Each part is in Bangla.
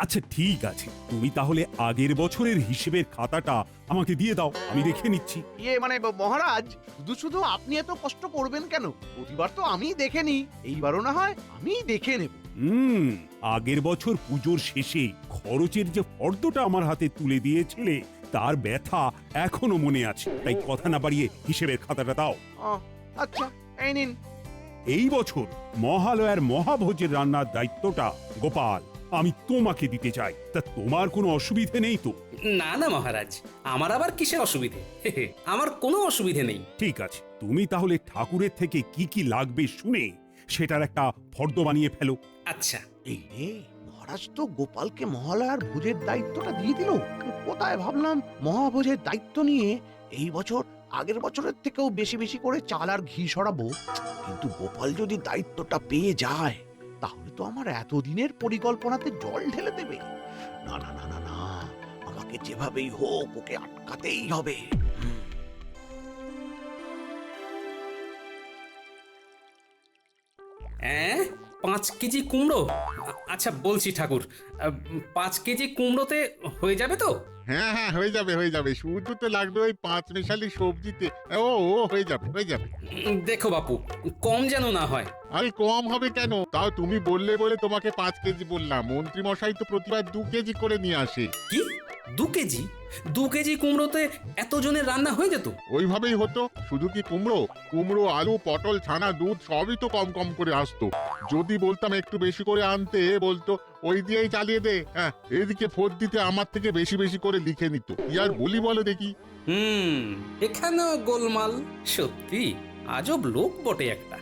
আচ্ছা ঠিক আছে, তুমি তাহলে আগের বছরের হিসেবের খাতাটা আমাকে দিয়ে দাও, আমি দেখে নিচ্ছি। মানে মহারাজ, শুধু শুধু আপনি এত কষ্ট করবেন কেন? প্রতিবার তো আমি দেখে নিই, এইবারও না হয় আমি দেখে নেব। আগের বছর পুজোর শেষে খরচের যে ফর্দটা আমার হাতে তুলে দিয়েছিলে তার ব্যথা এখনো মনে আছে, তাই কথা না বাড়িয়ে হিসেবের খাতাটা দাও। আচ্ছা, এই নিন। এই বছর মহালয়ার মহাভোজের রান্নার দায়িত্বটা গোপাল আমি তোমাকে দিতে চাই, তা তোমার কোনো অসুবিধে নেই তো? না না মহারাজ, আমার আবার কিসের অসুবিধে? আমার কোনো অসুবিধে নেই। ঠিক আছে, তুমি তাহলে ঠাকুরের থেকে কি কি লাগবে শুনে সেটার একটা ফর্দ বানিয়ে ফেলো। আচ্ছা। এই রে, মহারাজ তো গোপালকে মহালয়ার ভোজের দায়িত্বটা দিয়ে দিল। কোথায় ভাবলাম মহাভোজের দায়িত্ব নিয়ে এই বছর আগের বছরের থেকেও বেশি বেশি করে চাল আর ঘি সরাবো। কিন্তু গোপাল যদি দায়িত্বটা পেয়ে যায় তাহলে তো আমার এতদিনের পরিকল্পনাতে জল ঢেলে দেবে। না না না না না, আমাকে যেভাবেই হোক ওকে আটকাতেই হবে। হ্যাঁ, 5 কেজি কুমড়ো? আচ্ছা বলছি ঠাকুর, 5 কেজি কুমড়োতে হয়ে যাবে তো? হ্যাঁ হ্যাঁ, হয়ে যাবে হয়ে যাবে। শুধু তো লাগবে ওই 5 মেশালি সবজিতে। ও ও হয়ে যাবে হয়ে যাবে। দেখো বাপু, কম যেন না হয়। আরে কম হবে কেন? তাও তুমি বললে বলে তোমাকে 5 কেজি বললাম। মন্ত্রী মশাই তো প্রতিবার 2 কেজি করে নিয়ে আসে। কি 2 কেজি? 2 কেজি কুমড়োতে এতজনের রান্না হয়ে যেত? ওইভাবেই হতো। শুধু কি কুমড়ো, কুমড়ো, আলু, পটল, ছানা, দুধ সবই তো কম কম করে আসতো। যদি বলতাম একটু বেশি করে আনতে, বলতো ওই দিয়েই চালিয়ে দে। হ্যাঁ, এদিকে ফোর দিতে আমার থেকে বেশি বেশি করে লিখে নিত। কি আর বলি বলো দেখি। এখানেও গোলমাল। সত্যি আজব লোক বটে একটা।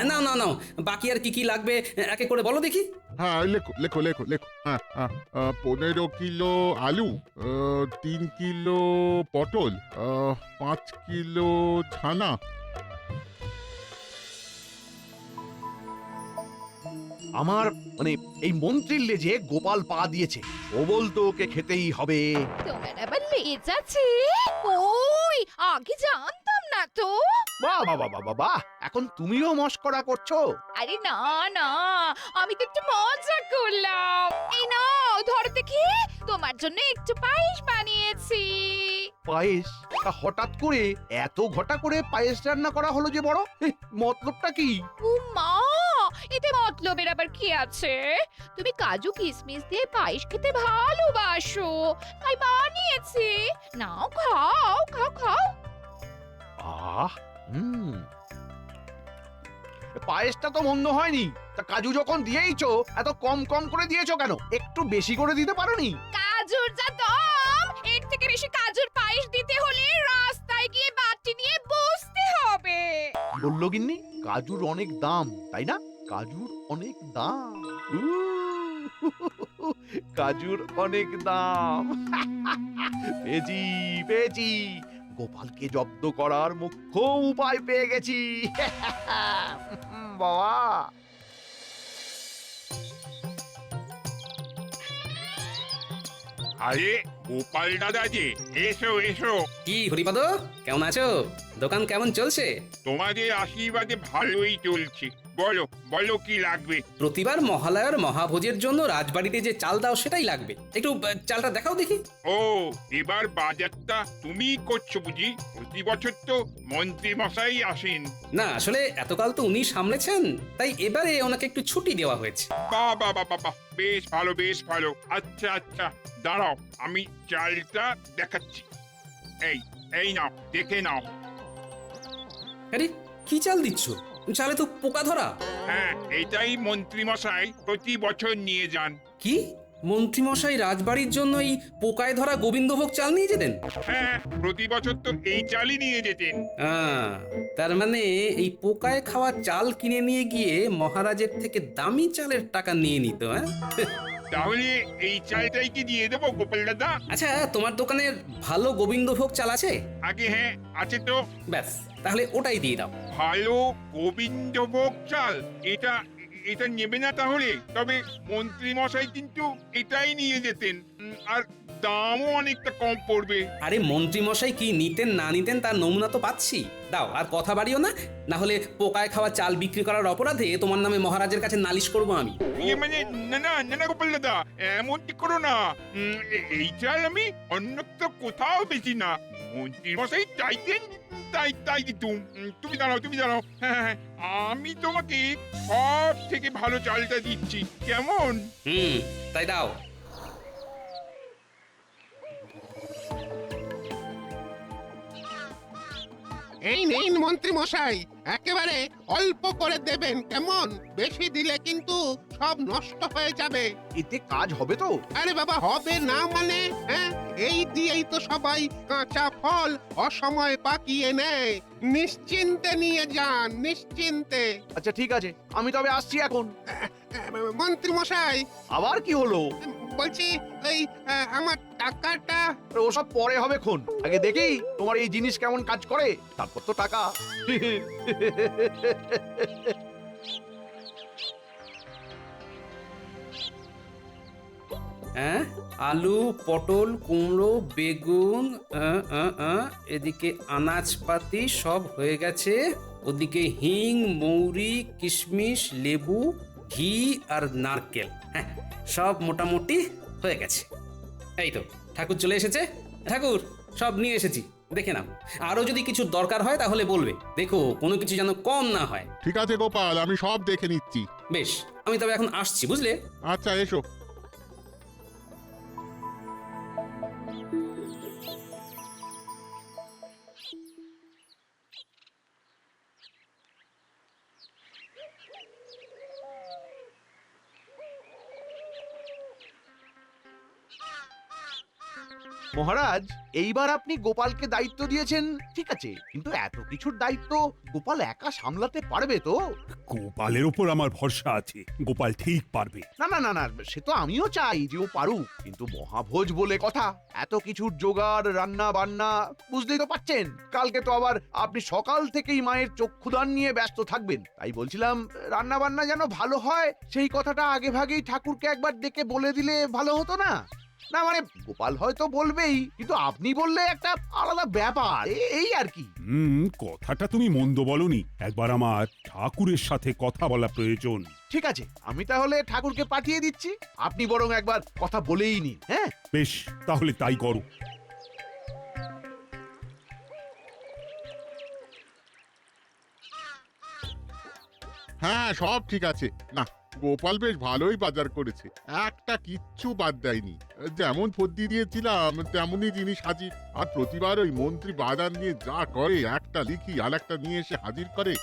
না না না, বাকি আর কি কি লাগবে একে করে বলো দেখি। হ্যাঁ, লেখো লেখো লেখো লেখো। হ্যাঁ হ্যাঁ, 15 কিলো আলু, 3 কিলো পটল, 5 কিলো ছানা। আমার মানে এই মন্ত্রীর লেজে গোপাল পা দিয়েছে, ও বলতো ওকে খেতেই হবে। তোমার আবার লেজ আছে? ওই আগে জানতাম না তো। বাহ বাহ বাহ বাহ বাহ, এখন তুমিও মস্করা করছো? আরে না না, আমি তো একটু মজা করলাম। এই নাও ধরো দেখি, তোমার জন্য একটু পায়েস বানিয়েছি। পায়েস? তা হঠাৎ করে এত ঘটা করে পায়েস রান্না করা হলো যে বড়, মতলবটা কি? ও মা, এতে মতলবের আবার কি আছে? তুমি কাজু কিশমিশ দিয়ে পায়েস খেতে ভালোবাসো, তাই বানিয়েছি। নাও খাও খাও খাও। আহ, পায়েসটা তো মন্দ হয়নি। তা কাজু যখন দিয়েইছো, এত কম কম করে দিয়েছো কেন? একটু বেশি করে দিতে পারোনি? কাজুর যা দাম, এর থেকে বেশি কাজুর পায়েস দিতে হলে রাস্তায় গিয়ে বাটি নিয়ে বসতে হবে। বললো গিন্নি, কাজুর অনেক দাম, তাই না? কাজুর অনেক দাম। কাজুর অনেক দাম। পেয়েছি পেয়েছি, গোপালকে জব্দ করার মুখ্য উপায় পেয়ে গেছি। বাবা, আরে গোপাল দাদা যে, এসো এসো। কি হরিপদ, কেমন আছো? দোকান কেমন চলছে? তোমাদের আশীর্বাদে ভালোই চলছে। বলো বলো কি লাগবে? প্রতিবার মহালয়ার মহাভোজের জন্য রাজবাড়িতে যে চাল দাও সেটাই লাগবে। একটু চালটা দেখাও দেখি। ও, এবার বাজারটা তুমিই করছো বুঝি? প্রতি বছর তো মন্ত্রী মশাই আসেন। না আসলে এতকাল তো উনি সামলেছেন, তাই এবারে ওনাকে একটু ছুটি দেওয়া হয়েছে। বাহ বাহ বাহ বাহ, বেশ ভালো বেশ ভালো। আচ্ছা আচ্ছা, দাঁড়াও আমি চালটা দেখাচ্ছি। এই এই নাও, দেখে নাও। আরে কি চাল দিচ্ছ? চালে তো পোকা ধরা। হ্যাঁ, এটাই মন্ত্রী মশাই প্রতি বছর নিয়ে যান। কি মন্ত্রীমশাই রাজবাড়ির জন্য এই পোকায় ধরা গোবিন্দভোগ চাল নিয়ে যেতেন? হ্যাঁ, প্রতি বছর তো এই চালই নিয়ে যেতেন। তার মানে এই পোকায় খাওয়া চাল কিনে নিয়ে গিয়ে মহারাজের থেকে দামি চালের টাকা নিয়ে নিত। হ্যাঁ, তাহলে এই চালটাই কি দিয়ে দেবো গোপাল দাদা? আচ্ছা তোমার দোকানের ভালো গোবিন্দভোগ চাল আছে? আগে হ্যাঁ আছে তো। ব্যাস, তাহলে ওটাই দিয়ে দাও। ভালো গোবিন্দভোগ চাল, এটা এটা নেবে না তাহলে? তবে মন্ত্রী মশাই কিন্তু এটাই নিয়ে যেতেন। আর দামও অনেকটা কম পড়বে। আরে মন্ত্রী মশাই কি নিতেন না নিতেন তার নমুনা তো পাচ্ছি। দাও আর কথা বাড়িও না, না হলে পোকায় খাওয়া চাল বিক্রি করার অপরাধে তোমার নামে মহারাজের কাছে নালিশ করব আমি। ইয়ে মানে না না না না গোপাল দাদা, এমনটি করো না। এই চাল আমি অন্যত্র কোথাও বেশি না, মন্ত্রী মশাই চাইতেন তাই তাই দিতুম। তুমি দাঁড়াও, তুমি দাঁড়াও। হ্যাঁ হ্যাঁ, আমি তোমাকে সব থেকে ভালো চালটা দিচ্ছি, কেমন? তাই দাও। এই নিন মন্ত্রী মশাই, একেবারে অল্প করে দেবেন কেমন? বেশি দিলে কিন্তু সব নষ্ট হয়ে যাবে। এতে কাজ হবে তো? আরে বাবা, হবে না মানে? হ্যাঁ, এই দিয়েই তো সবাই কাঁচা ফল অসময়ে পাকিয়ে নেয়। নিশ্চিন্তে নিয়ে যান, নিশ্চিন্তে। আচ্ছা ঠিক আছে, আমি তবে আসছি এখন। মন্ত্রী মশাই, আবার কি হলো? বলছি এই আমার টাকাটা। ওসব পরে হবে খন, আগে দেখি তোমার এই জিনিস কেমন কাজ করে, তারপর তো টাকা। হ্যাঁ, আলু, পটল, কুমড়ো, বেগুন, এদিকে আনাজপাতি সব হয়ে গেছে। ওদিকে হিং, মৌরি, কিশমিশ, লেবু, ঘি আর নারকেল, হ্যাঁ সব মোটামুটি হয়ে গেছে। এই তো ঠাকুর চলে এসেছে। ঠাকুর, সব নিয়ে এসেছি, দেখে নাও। আরো যদি কিছু দরকার হয় তাহলে বলবে, দেখো কোনো কিছু যেন কম না হয়। ঠিক আছে গোপাল, আমি সব দেখে নিচ্ছি। বেশ, আমি তবে এখন আসছি, বুঝলে? আচ্ছা এসো। মহারাজ, এইবার আপনি গোপালকে দায়িত্ব দিয়েছেন ঠিক আছে, কিন্তু এত কিছুর দায়িত্ব গোপাল একা সামলাতে পারবে তো? গোপালের ওপর আমার ভরসা আছে, গোপাল ঠিক পারবে। না না না না, সে তো আমিও চাই যে ও পারুক, কিন্তু মহাভোজ বলে কথা, এত কিছুর জোগাড়, রান্না বান্না, বুঝতেই তো পাচ্ছেন। কালকে তো আবার আপনি সকাল থেকেই মায়ের চক্ষুদান নিয়ে ব্যস্ত থাকবেন, তাই বলছিলাম রান্না বান্না যেন ভালো হয় সেই কথাটা আগে ভাগেই ঠাকুরকে একবার ডেকে বলে দিলে ভালো হতো না? না মানে গোপাল হয়তো বলবেই, কিন্তু আপনি বললে একটা আলাদা ব্যাপার, এই আর কি। কথাটা তুমি মন্দ বলনি, একবার আমার ঠাকুরের সাথে কথা বলা প্রয়োজন। ঠিক আছে, আমি তাহলে ঠাকুরকে পাঠিয়ে দিচ্ছি, আপনি বরং একবার কথা বলেই নিন। হ্যাঁ বেশ, তাহলে তাই করো। হ্যাঁ সব ঠিক আছে। না, গোপাল বেশ ভালোই বাজার করেছে, একটা কিচ্ছু বাদ দেয়নি। যেমন ফদ্দি দিয়েছিলাম তেমনই জিনিস হাজির। আর প্রতিবার ওই মন্ত্রী বাজার নিয়ে যা করে, একটা লিখি আর একটা নিয়ে এসে হাজির করে।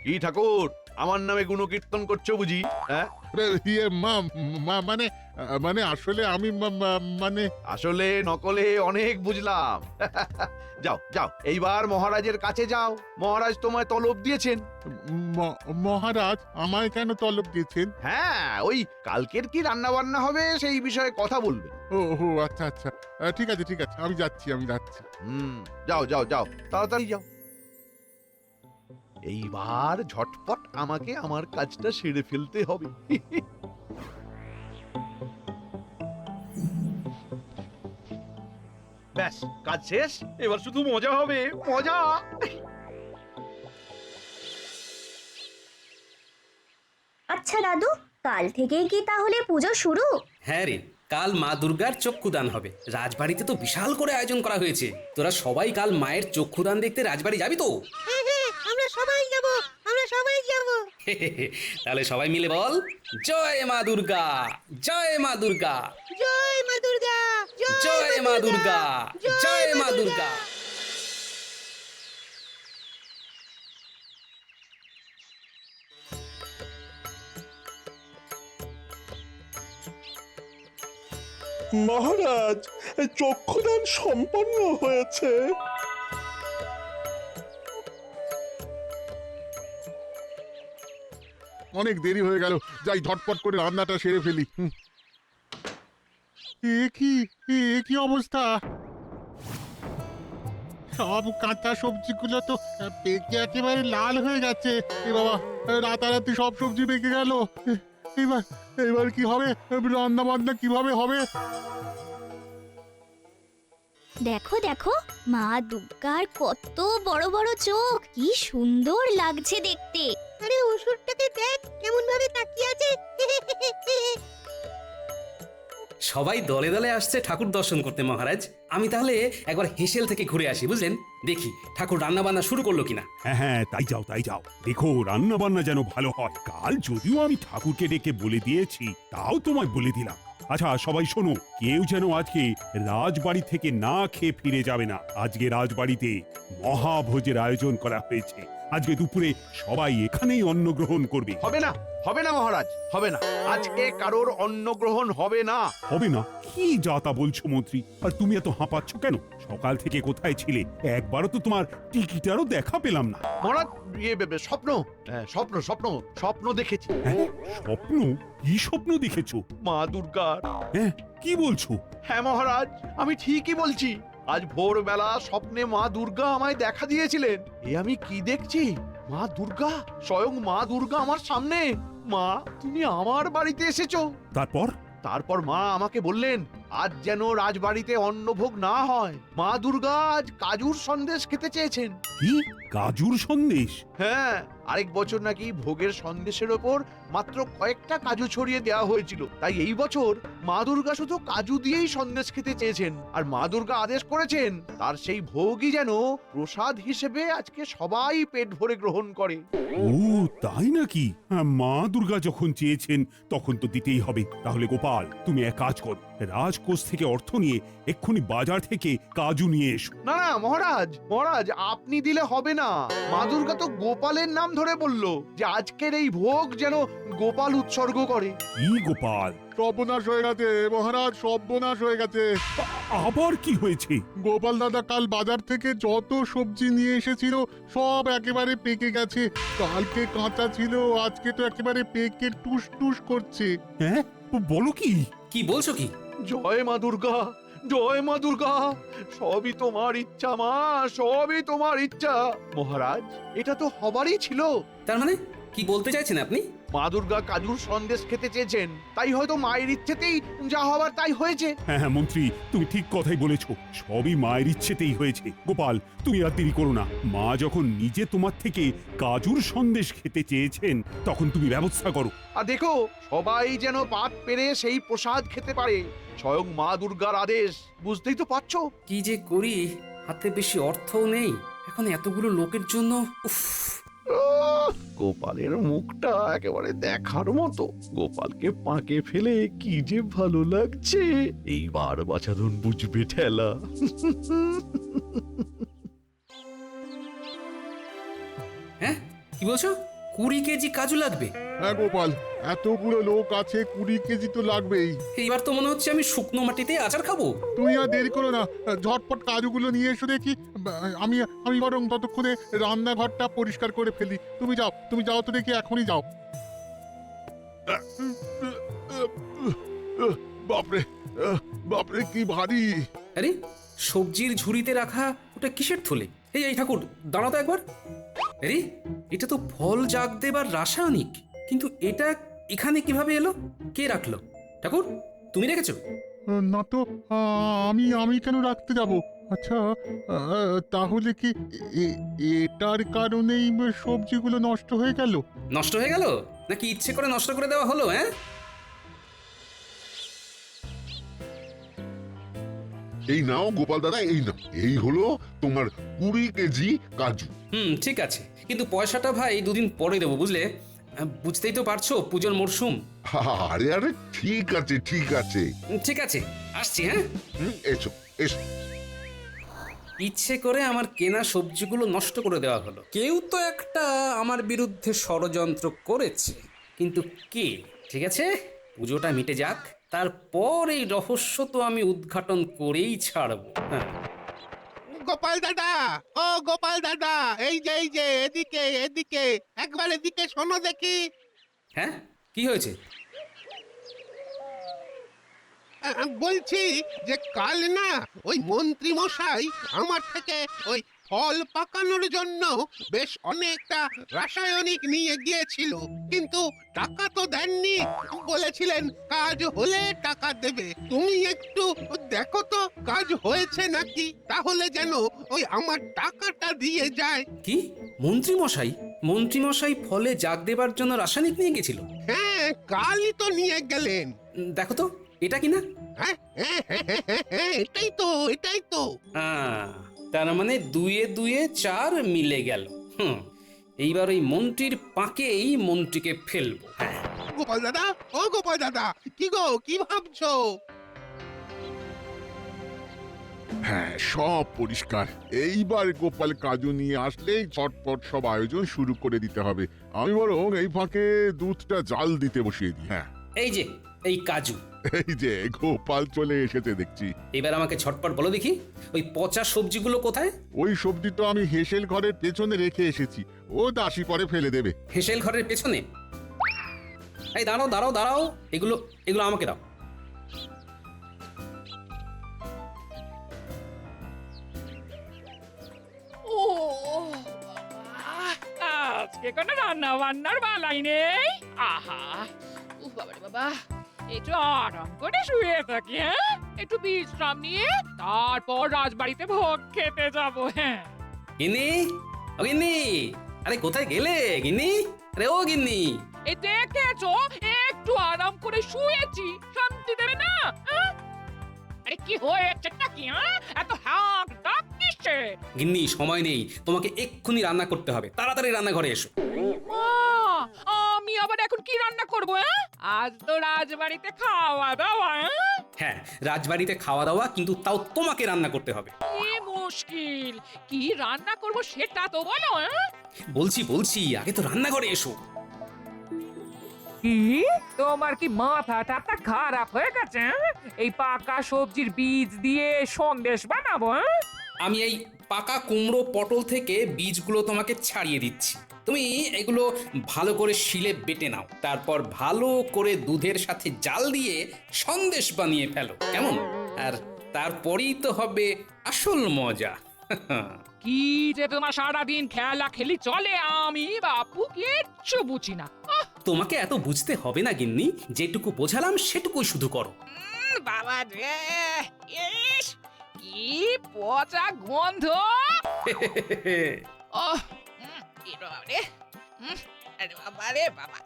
কি ঠাকুর, আমার নামে গুণকীর্তন করছো বুঝি? হ্যাঁ, ইয়ে মানে মানে আসলে আমি মানে আসলে নকলে অনেক বুঝলাম। যাও যাও, এইবার মহারাজের কাছে যাও, মহারাজ তোমায় তলব দিয়েছেন। মহারাজ আমায় কেন তলব দিয়েছেন? হ্যাঁ, ওই কালকের কি রান্না বান্না হবে সেই বিষয়ে কথা বলবে। ও আচ্ছা আচ্ছা, ঠিক আছে ঠিক আছে, আমি যাচ্ছি। যাও যাও যাও, তাড়াতাড়ি যাও। এইবার ঝটপট আমাকে আমার কাজটা সেরে ফেলতে হবে। ব্যাস, কাজ শেষ, এবার শুধু মজা হবে, মজা। আচ্ছা দাদু, কাল থেকেই কি তাহলে পুজো শুরু? হ্যাঁ রে, কাল মা দুর্গার চক্ষুদান হবে। রাজবাড়িতে তো বিশাল করে আয়োজন করা হয়েছে। তোরা সবাই কাল মায়ের চক্ষুদান দেখতে রাজবাড়ি যাবি তো? আমরা সবাই যাব, আমরা সবাই যাব। তাহলে সবাই মিলে বল, জয় মা দুর্গা, জয় মা দুর্গা, জয় মা দুর্গা, জয় মা দুর্গা, জয় মা দুর্গা। মহারাজ, চক্ষুদান সম্পন্ন হয়েছে। অনেক দেরি হয়ে গেল, যাই ঝটপট করে রান্নাটা সেরে ফেলি। এ কি অবস্থা! সব কাঁচা সবজিগুলো তো পেকে একেবারে লাল হয়ে গেছে। এ বাবা, রাতারাতি সব সবজি পেকে গেল। এবার কি হবে? রান্না বান্না কিভাবে হবে? দেখো দেখো মা দুর্গার কত বড় বড় চোখ, কি সুন্দর লাগছে দেখতে। আরে অসুরটাকে দেখ কেমন ভাবে তাকিয়ে আছে। সবাই দলে দলে আসছে ঠাকুর দর্শন করতে মহারাজ। আমি তাহলে একবার হেসেল থেকে ঘুরে আসি, বুঝলেন? দেখি ঠাকুর রান্না বান্না শুরু করলো কিনা। হ্যাঁ হ্যাঁ, তাই যাও তাই যাও। দেখো রান্না বান্না যেন ভালো হয়। কাল যদিও আমি ঠাকুরকে ডেকে বলে দিয়েছি, তাও তোমায় বলে দিলাম। আচ্ছা সবাই শোনো, কেউ যেন আজকে রাজবাড়ি থেকে না খেয়ে ফিরে যাবে না। আজকে রাজবাড়িতে মহাভোজের আয়োজন করা হয়েছে। আজকে দুপুরে সবাই এখানেই অন্ন গ্রহণ করবে। হবে না, হবে না মহারাজ, হবে না। আজকে কারোর অন্ন গ্রহণ হবে না। হবে না? কি যা তা বলছো মন্ত্রী? আর তুমি এত হাঁপাচ্ছ কেন? সকাল থেকে কোথায় ছিলে? একবারও তো তোমার টিকিটারও দেখা পেলাম না। মহারাজ স্বপ্ন, স্বপ্ন স্বপ্ন স্বপ্ন দেখেছি। হ্যাঁ, স্বপ্ন? কি স্বপ্ন দেখেছো? মা দুর্গার। হ্যাঁ, কি বলছো? হ্যাঁ মহারাজ, আমি ঠিকই বলছি। আজ ভোরবেলা স্বপ্নে মা দুর্গা আমায় দেখা দিয়েছিলেন। এ আমি কি দেখছি? মা দুর্গা, স্বয়ং মা দুর্গা আমার সামনে। মা, তুমি আমার বাড়িতে এসেছো। তারপর মা আমাকে বললেন আজ যেন রাজবাড়িতে অন্নভোগ না হয়। মা দুর্গা আজ কাজুর সন্দেশ খেতে চেয়েছেন। কি কাজুর সন্দেশ? হ্যাঁ, আরেক বছর নাকি ভোগের সন্দেশের ওপর মাত্র কয়েকটা কাজু ছড়িয়ে দেওয়া হয়েছিল। তাই এই বছর মা দুর্গা শুধু কাজু দিয়েই সন্দেশ খেতে চেয়েছেন। আর মা দুর্গা আদেশ করেছেন তার সেই ভোগই যেন প্রসাদ হিসেবে আজকে সবাই পেট ভরে গ্রহণ করে। ও তাই নাকি? মা দুর্গা যখন চেয়েছেন তখন তো দিতেই হবে। তাহলে গোপাল, তুমি এক কাজ কর, রাজকোষ থেকে অর্থ নিয়ে এক্ষুনি বাজার থেকে কাজু নিয়ে এসো। না না মহারাজ, মহারাজ আপনি দিলে হবে না। মা দুর্গা তো গোপালের নাম ধরে বলল যে আজকের এই ভোগ যেন গোপাল উৎসর্গ করে। কি গোপাল? সর্বনাশ হয়ে গেছে মহারাজ, সর্বনাশ হয়ে গেছে। আবার কি হয়েছে? গোপাল দাদা কাল বাজার থেকে যত সবজি নিয়ে এসেছিল সব একেবারে পেকে গেছে। কালকে কাঁচা ছিল, আজকে তো একেবারে পেকে টুস টুস করছে। হ্যাঁ, বলো কি? কি বলছো কি? জয় মা দুর্গা, জয় মা দুর্গা। সবই তোমার ইচ্ছা মা, সবই তোমার ইচ্ছা। মহারাজ, এটা তো হবারই ছিল। তার মানে কি বলতে চাইছেন আপনি? মা দুর্গা কাজুর সন্দেশ খেতে চেয়েছেন, তাই হয়তো মায়ের ইচ্ছেতেই যা হবার তাই হয়েছে। হ্যাঁ হ্যাঁ মন্ত্রী, তুমি ঠিক কথাই বলেছো। সবই মায়ের ইচ্ছেতেই হয়েছে। গোপাল, তুমি আর দেরি করো না। মা যখন নিজে তোমার থেকে কাজুর সন্দেশ খেতে চেয়েছেন, তখন তুমি ব্যবস্থা করো। আর দেখো সবাই যেন পাত পেরে সেই প্রসাদ খেতে পারে। স্বয়ং মা দুর্গার আদেশ, বুঝতেই তো পারছো। কি যে করি, হাতে বেশি অর্থও নেই এখন এতগুলো লোকের জন্য। উফ, গোপালের মুখটা একেবারে দেখার মতো। গোপালকে পাকে ফেলে কি যে ভালো লাগছে। এইবার বাছাধন বুঝবে ঠেলা। হ্যাঁ কি বলছো? 20 কেজি কাজু লাগবে? হ্যাঁ গোপাল, এতগুলো লোক আছে, 20 কেজি তো লাগবেই। এইবার তো মনে হচ্ছে আমি শুকনো মাটিতে আচার খাবো। তুমি আর দেরি করো না, ঝটপট কাজুগুলো নিয়ে এসো দেখি। আমি আমি বরং ততক্ষণে রান্নাঘরটা পরিষ্কার করে ফেলি। তুমি যাও তো দেখি, এখনই যাও। বাপরে, বাপরে কি ভারী। আরে সবজির ঝুড়িতে রাখা ওটা কিসের থলে? এই ঠাকুর দাঁড়াও তো একবার। আরে এটা তো ফল জাগ দেবার রাসায়নিক, কিন্তু এটা এখানে কিভাবে এলো? কে রাখলো? ঠাকুর তুমি রেখেছো? না তো, আমি কেন রাখতে যাব? আচ্ছা, তাহলে কি এটার কারণেই সবজিগুলো নষ্ট হয়ে গেল? নষ্ট হয়ে গেল নাকি ইচ্ছে করে নষ্ট করে দেওয়া হলো? হ্যাঁ, এই নাও গোপাল দাদা, এই নাও, এই হলো তোমার 20 কেজি কাজু। ঠিক আছে, কিন্তু পয়সাটা ভাই দুদিন পরে দেবো, বুঝলে? বুঝতেই তো পারছো, পুজোর মরশুম। আরে আরে ঠিক আছে ঠিক আছে। ঠিক আছে, আসছি। হ্যাঁ, এসো এসো। ইচ্ছে করে আমার কেনা সবজিগুলো নষ্ট করে দেওয়া হলো। কেউ তো একটা আমার বিরুদ্ধে ষড়যন্ত্র করেছে, কিন্তু কে? ঠিক আছে, পুজোটা মিটে যাক, তারপর এই রহস্য তো আমি উদ্ঘাটন করেই ছাড়বো। হ্যাঁ, গোপাল দাদা, ও গোপাল দাদা, এই যে এদিকে এদিকে, একবার এদিকে শোনো দেখি। হ্যাঁ, কি হয়েছে? বলছি যে কাল না ওই মন্ত্রী মশাই আমার থেকে ওই ফল পাকানোর জন্য বেশ অনেকটা রাসায়নিক নিয়ে গিয়েছিল, কিন্তু টাকা তো দেননি। বলেছিলেন কাজ হলে টাকা দেবে। তুমি একটু দেখো তো কাজ হয়েছে নাকি, তাহলে যেন ওই আমার টাকাটা দিয়ে যায়। কি মন্ত্রী মশাই ফলে জাগ দেবার জন্য রাসায়নিক নিয়ে গেছিল? হ্যাঁ, কালই তো নিয়ে গেলেন। দেখো তো এটা কি না? হ্যাঁ, এটাই তো। তার মানে 2 × 2 = 4 মিলে গেল। এইবার ওই মন্ত্রীর পাকেই মন্ত্রীকে ফেলবো। হ্যাঁ, গোপাল দাদা, ও গোপাল দাদা, কি গো, কি ভাবছো? হ্যাঁ, সব পরিষ্কার। এইবার গোপাল কাজু নিয়ে আসলেই ঝটপট সব আয়োজন শুরু করে দিতে হবে। আমি বরং এই ফাঁকে দুধটা জাল দিতে বসিয়ে দিই। হ্যাঁ, এই যে এই কাজু। এই যে গোপাল চলে এসেছে দেখছি। এবার আমাকে ঝটপট বলো দেখি, ওই পচা সবজিগুলো কোথায়? ওই সবজি তো আমি হেসেল ঘরের পেছনে রেখে এসেছি, ও দাসী পরে ফেলে দেবে। হেসেল ঘরের পেছনে? এই দাঁড়াও, এগুলো আমাকে দাও। ও আজকে কোনো রান্না বান্নার বালাই নেই। আহা, বাবারে বাবা, একটু আরাম করে শুয়ে থাকি। হ্যাঁ, একটু বিশ্রাম নিয়ে তারপর রাজবাড়িতে ভোগ খেতে যাবো। হ্যাঁ গিন্নি, আরে কোথায় গেলে গিন্নি? আরে ও গিন্নি, এই দেখেছো, একটু আরাম করে শুয়েছি, শান্তি দেবে না? আরে কি হয়েছে নাকি? এত হাঁক ডাক কিসে? গিন্নি সময় নেই, তোমাকে এক্ষুনি রান্না করতে হবে। তাড়াতাড়ি রান্নাঘরে এসো। আমি আবার এখন কি রান্না করব? আজ তো রাজবাড়িতে খাওয়া দাওয়া। হ্যাঁ, রাজবাড়িতে খাওয়া দাওয়া, কিন্তু তাও তোমাকে রান্না করতে হবে। কি মুশকিল, কি রান্না করব সেটা তো বলো। বলছি, আগে তো রান্নাঘরে এসো। কি তোমার কি মাথাটা খারাপ হয়ে গেছে? এই পাকা সবজির বীজ দিয়ে সন্দেশ বানাবো? আমি এই পাকা কুমড়ো পটল থেকে বীজগুলো তোমাকে ছাড়িয়ে দিচ্ছি। তুমি এগুলো ভালো করে শিলে বেটে নাও, তারপর ভালো করে দুধের সাথে জাল দিয়ে সন্দেশ বানিয়ে ফেলো, কেমন? আর তারপরেই তো হবে আসল মজা। কি যে তোমার সারাদিন খেলা খেলি চলে, আমি বাপু কিচ্ছু বুঝি না। তোমাকে এত বুঝতে হবে না গিন্নি, যেটুকু বোঝালাম সেটুকুই শুধু করো। বাবা রে, ইস কি পচা গন্ধ। ওহ, আরে বাবা রে বাবা।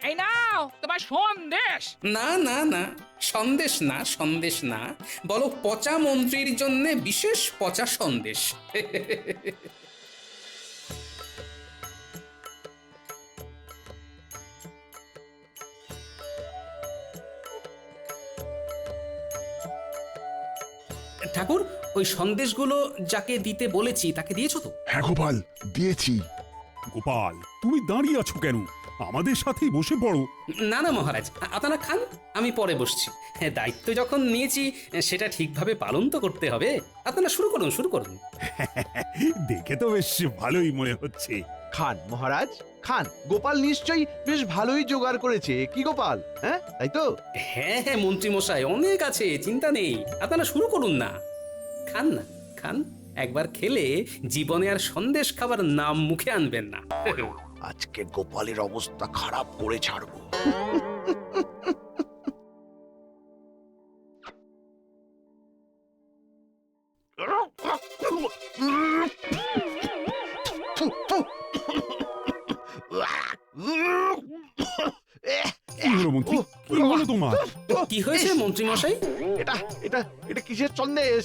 এই নাও তোমার সন্দেশ। না, সন্দেশ না, বলো পচা মন্ত্রীর জন্য বিশেষ পচা সন্দেশ। ঠাকুর, ওই সন্দেশগুলো যাকে দিতে বলেছি তাকে দিয়েছো তো? হ্যাঁ গোপাল, দিয়েছি। গোপাল, তুমি দাঁড়িয়ে আছো কেন? আমাদের সাথেই বসে পড়ো। না মহারাজ, আপনারা খান, আমি পরে বসছি। হ্যাঁ, দায়িত্ব যখন নিয়েছি সেটা ঠিকভাবে পালন তো করতে হবে। আপনারা শুরু করুন। দেখে তো বেশ ভালোই মনে হচ্ছে। খান মহারাজ, খান। গোপাল নিশ্চয়ই বেশ ভালোই জোগাড় করেছে, কি গোপাল? হ্যাঁ, তাই তো? হ্যাঁ মন্ত্রী মশাই, অনেক আছে, চিন্তা নেই। আপনারা শুরু করুন না, খান। একবার খেলে জীবনে আর সন্দেশ খাবার নাম মুখে আনবেন না। আজকে গোপালের অবস্থা খারাপ করে ছাড়বো। কি হলো মন্ত্রী, কি হলো তোমার? কি হয়েছে মন্ত্রী মশাই? এটা এটা এটা কিসের সন্দেশ?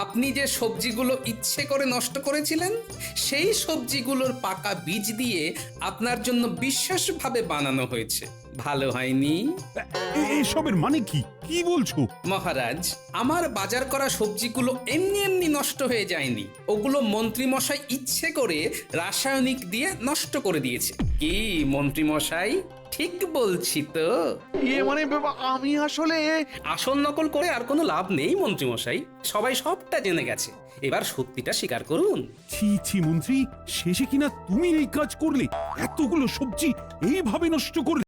আপনি যে সবজিগুলো ইচ্ছে করে নষ্ট করেছিলেন, সেই সবজিগুলোর পাকা বীজ দিয়ে আপনার জন্য বিশেষভাবে বানানো হয়েছে। ভালো হয়নি? এসবের মানে কি? কি বলছো? মহারাজ, আমার বাজার করা সবজিগুলো এমনি এমনি নষ্ট হয়ে যায়নি। ওগুলো মন্ত্রী মশাই ইচ্ছে করে রাসায়নিক দিয়ে নষ্ট করে দিয়েছে। কি মন্ত্রী মশাই, ঠিক বলছি তো? মানে বাবা, আমি আসলে আসল নকল করে আর কোনো লাভ নেই মন্ত্রী মশাই, সবাই সবটা জেনে গেছে। এবার সত্যিটা স্বীকার করুন। ছি ছি মন্ত্রী, শেষে কিনা তুমি এই কাজ করলে? এতগুলো সবজি এইভাবে নষ্ট করলে?